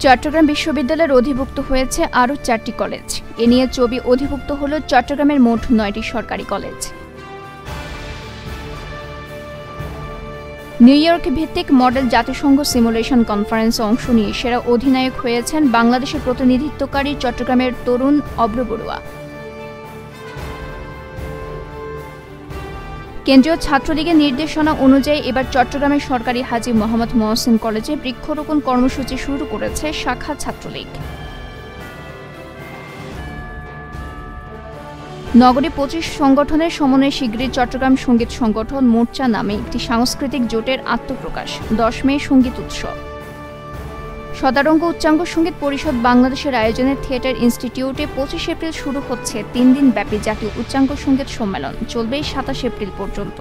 চট্টগ্রাম বিশ্ববিদ্যালয়ের অধিভুক্ত হয়েছে আরও 4টি কলেজ। এ নিয়ে চবি অধিভুক্ত হল চট্টগ্রামের মোট 9টি সরকারি কলেজ। নিউ ইয়র্ক ভিত্তিক মডেল জাতিসংঘ সিমুলেশন কনফারেন্সে অংশ নিয়ে সেরা অধিনায়ক হয়েছেন বাংলাদেশের প্রতিনিধিত্বকারী চট্টগ্রামের তরুণ অব্র বড়ুয়া। কেন্দ্রীয় ছাত্রলীগের নির্দেশনা অনুযায়ী এবার চট্টগ্রামের সরকারি হাজী মোহাম্মদ মহসিন কলেজে বৃক্ষরোপণ কর্মসূচি শুরু করেছে শাখা ছাত্রলীগ। নগরী 25 সংগঠনের সমন্বয়ে শিগগিরই চট্টগ্রাম সঙ্গীত সংগঠন মোর্চা নামে একটি সাংস্কৃতিক জোটের আত্মপ্রকাশ। 10 মে সঙ্গীত উৎসব। সদারঙ্গ উচ্চাঙ্গ সঙ্গীত পরিষদ বাংলাদেশের আয়োজনে থিয়েটার ইনস্টিটিউটে 25 এপ্রিল শুরু হচ্ছে 3 দিন ব্যাপী জাতীয় উচ্চাঙ্গ সঙ্গীত সম্মেলন। চলবে 27 এপ্রিল পর্যন্ত।